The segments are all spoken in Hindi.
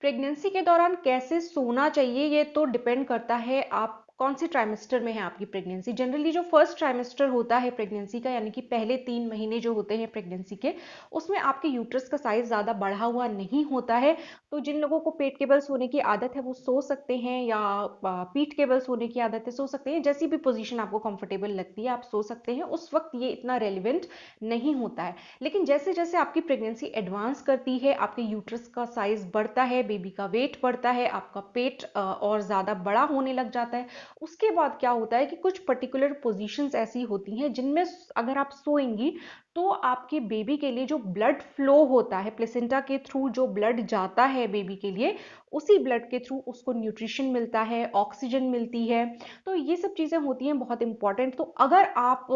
प्रेगनेंसी के दौरान कैसे सोना चाहिए ये तो डिपेंड करता है आप कौन से ट्राइमेस्टर में है आपकी प्रेगनेंसी। जनरली जो फर्स्ट ट्राइमेस्टर होता है प्रेगनेंसी का, यानी कि पहले 3 महीने जो होते हैं प्रेगनेंसी के, उसमें आपके यूट्रस का साइज ज़्यादा बढ़ा हुआ नहीं होता है। तो जिन लोगों को पेट के बल सोने की आदत है वो सो सकते हैं, या पीठ के बल सोने की आदत है सो सकते हैं। जैसी भी पोजीशन आपको कंफर्टेबल लगती है आप सो सकते हैं, उस वक्त ये इतना रेलिवेंट नहीं होता है। लेकिन जैसे जैसे आपकी प्रेगनेंसी एडवांस करती है, आपके यूट्रस का साइज बढ़ता है, बेबी का वेट बढ़ता है, आपका पेट और ज़्यादा बड़ा होने लग जाता है, उसके बाद क्या होता है कि कुछ पर्टिकुलर पोजीशंस ऐसी होती हैं जिनमें अगर आप सोएंगी तो आपके बेबी के लिए जो ब्लड फ्लो होता है, प्लेसेंटा के थ्रू जो ब्लड जाता है बेबी के लिए, उसी ब्लड के थ्रू उसको न्यूट्रिशन मिलता है, ऑक्सीजन मिलती है। तो ये सब चीज़ें होती हैं बहुत इंपॉर्टेंट। तो अगर आप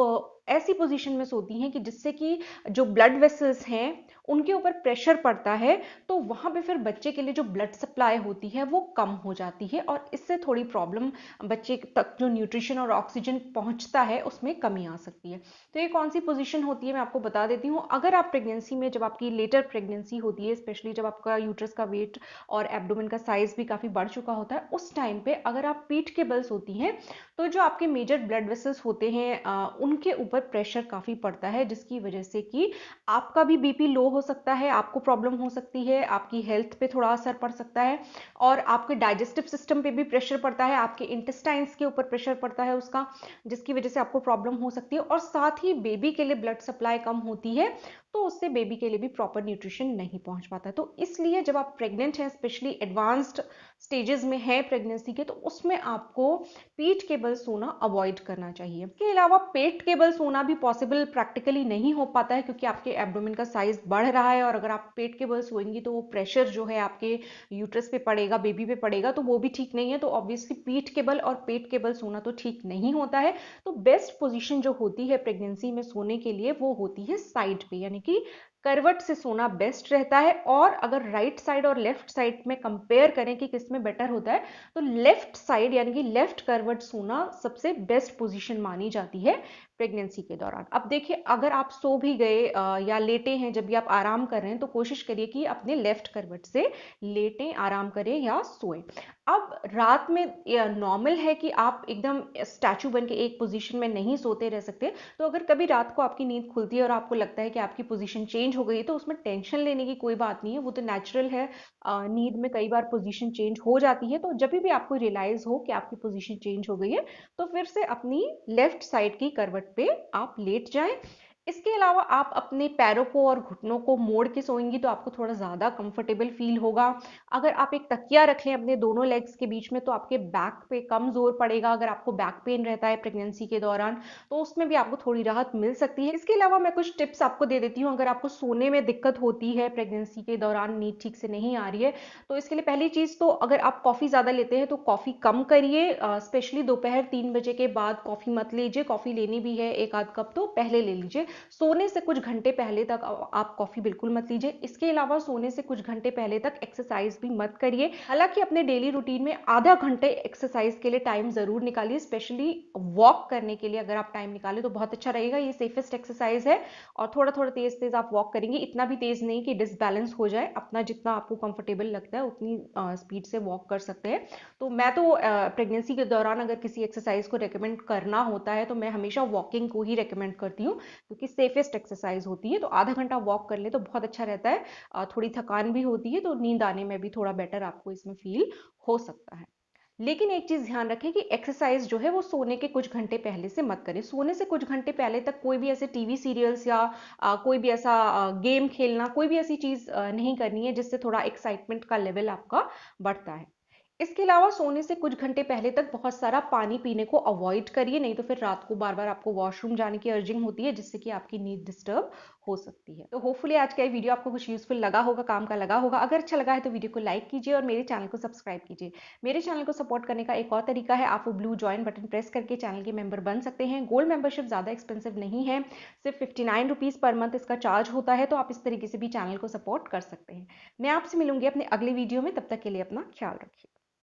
ऐसी पोजीशन में सोती हैं कि जिससे कि जो ब्लड वेसल्स हैं उनके ऊपर प्रेशर पड़ता है, तो वहाँ पे फिर बच्चे के लिए जो ब्लड सप्लाई होती है वो कम हो जाती है, और इससे थोड़ी प्रॉब्लम, बच्चे तक जो न्यूट्रिशन और ऑक्सीजन पहुँचता है उसमें कमी आ सकती है। तो ये कौन सी पोजीशन होती है मैं आपको बता देती हूँ। अगर आप प्रेगनेंसी में, जब आपकी लेटर प्रेगनेंसी होती है, स्पेशली जब आपका यूट्रस का वेट और एब्डोमेन का साइज भी काफ़ी बढ़ चुका होता है, उस टाइम पे अगर आप पीठ के बल सोती हैं तो जो आपके मेजर ब्लड वेसल्स होते हैं उनके ऊपर प्रेशर काफ़ी पड़ता है, जिसकी वजह से कि आपका भी बीपी लो हो सकता है, आपको प्रॉब्लम हो सकती है, आपकी हेल्थ पे थोड़ा असर पड़ सकता है, और आपके डाइजेस्टिव सिस्टम पे भी प्रेशर पड़ता है, आपके इंटेस्टाइन्स के ऊपर प्रेशर पड़ता है उसका, जिसकी वजह से आपको प्रॉब्लम हो सकती है। और साथ ही बेबी के लिए ब्लड सप्लाई कम होती है, तो उससे बेबी के लिए भी प्रॉपर न्यूट्रिशन नहीं पहुंच पाता। तो इसलिए जब आप प्रेग्नेंट हैं, स्पेशली एडवांस्ड स्टेजेस में है प्रेगनेंसी के, तो उसमें आपको पीठ के बल सोना अवॉइड करना चाहिए। इसके अलावा पेट के बल सोना भी पॉसिबल प्रैक्टिकली नहीं हो पाता है, क्योंकि आपके एब्डोमेन का साइज बढ़ रहा है, और अगर आप पेट के बल सोएंगी तो वो प्रेशर जो है आपके यूट्रस पे पड़ेगा, बेबी पे पड़ेगा, तो वो भी ठीक नहीं है। तो ऑब्वियसली पीठ के बल और पेट के बल सोना तो ठीक नहीं होता है। तो बेस्ट पोजीशन जो होती है प्रेगनेंसी में सोने के लिए वो होती है साइड पे, यानी कि करवट से सोना बेस्ट रहता है। और अगर राइट साइड और लेफ्ट साइड में कंपेयर करें कि किस में बेटर होता है, तो लेफ्ट साइड यानी कि लेफ्ट करवट सोना सबसे बेस्ट पोजीशन मानी जाती है प्रेगनेंसी के दौरान। अब देखिए, अगर आप सो भी गए या लेटे हैं, जब भी आप आराम कर रहे हैं, तो कोशिश करिए कि अपने लेफ्ट करवट से लेटें, आराम करें या सोएं। अब रात में नॉर्मल है कि आप एकदम स्टैचू बन के एक पोजीशन में नहीं सोते रह सकते। तो अगर कभी रात को आपकी नींद खुलती है और आपको लगता है कि आपकी पोजीशन चेंज हो गई है, तो उसमें टेंशन लेने की कोई बात नहीं है, वो तो नेचुरल है। नींद में कई बार पोजीशन चेंज हो जाती है, तो जब भी आपको रियलाइज हो कि आपकी पोजीशन चेंज हो गई है, तो फिर से अपनी लेफ्ट साइड की करवट पे आप लेट जाएं। इसके अलावा आप अपने पैरों को और घुटनों को मोड़ के सोएंगी तो आपको थोड़ा ज़्यादा कंफर्टेबल फील होगा। अगर आप एक तकिया रख लें अपने दोनों लेग्स के बीच में, तो आपके बैक पे कम जोर पड़ेगा। अगर आपको बैक पेन रहता है प्रेगनेंसी के दौरान, तो उसमें भी आपको थोड़ी राहत मिल सकती है। इसके अलावा मैं कुछ टिप्स आपको दे देती हूँ। अगर आपको सोने में दिक्कत होती है प्रेगनेंसी के दौरान, नींद ठीक से नहीं आ रही है, तो इसके लिए पहली चीज़ तो, अगर आप कॉफ़ी ज़्यादा लेते हैं तो कॉफ़ी कम करिए। स्पेशली दोपहर 3 बजे के बाद कॉफ़ी मत लीजिए। कॉफ़ी लेनी भी है 1 आध कप तो पहले ले लीजिए। सोने से कुछ घंटे पहले तक आप कॉफ़ी बिल्कुल मत लीजिए। इसके अलावा सोने से कुछ घंटे पहले तक एक्सरसाइज भी मत करिए। हालांकि अपने डेली रूटीन में आधा घंटे एक्सरसाइज के लिए टाइम ज़रूर निकालिए। स्पेशली वॉक करने के लिए अगर आप टाइम निकालें तो बहुत अच्छा रहेगा। ये सेफेस्ट एक्सरसाइज है, और थोड़ा थोड़ा तेज तेज आप वॉक करेंगे, इतना भी तेज नहीं कि डिसबैलेंस हो जाए। अपना जितना आपको कंफर्टेबल लगता है उतनी स्पीड से वॉक कर सकते हैं। तो मैं तो प्रेगनेंसी के दौरान अगर किसी एक्सरसाइज को रेकमेंड करना होता है तो मैं हमेशा वॉकिंग को ही रेकमेंड करती हूँ, क्योंकि सेफेस्ट एक्सरसाइज होती है। तो आधा घंटा वॉक कर ले तो बहुत अच्छा रहता है। थोड़ी थकान भी होती है, तो नींद आने में भी थोड़ा बेटर आपको इसमें फील हो सकता है। लेकिन एक चीज ध्यान रखें कि एक्सरसाइज जो है वो सोने के कुछ घंटे पहले से मत करें। सोने से कुछ घंटे पहले तक कोई भी ऐसे टीवी सीरियल्स या कोई भी ऐसा गेम खेलना, कोई भी ऐसी चीज नहीं करनी है जिससे थोड़ा एक्साइटमेंट का लेवल आपका बढ़ता है। इसके अलावा सोने से कुछ घंटे पहले तक बहुत सारा पानी पीने को अवॉइड करिए, नहीं तो फिर रात को बार बार आपको वॉशरूम जाने की अर्जिंग होती है, जिससे कि आपकी नींद डिस्टर्ब हो सकती है। तो होपफुली आज का ये वीडियो आपको कुछ यूजफुल लगा होगा, काम का लगा होगा। अगर अच्छा लगा है तो वीडियो को लाइक कीजिए और मेरे चैनल को सब्सक्राइब कीजिए। मेरे चैनल को सपोर्ट करने का एक और तरीका है, आप वो ब्लू ज्वाइन बटन प्रेस करके चैनल के मेंबर बन सकते हैं। गोल्ड मेंबरशिप ज़्यादा एक्सपेंसिव नहीं है, सिर्फ 59 रुपीज़ पर मंथ इसका चार्ज होता है। तो आप इस तरीके से भी चैनल को सपोर्ट कर सकते हैं। मैं आपसे मिलूंगी अपने अगले वीडियो में, तब तक के लिए अपना ख्याल रखिए।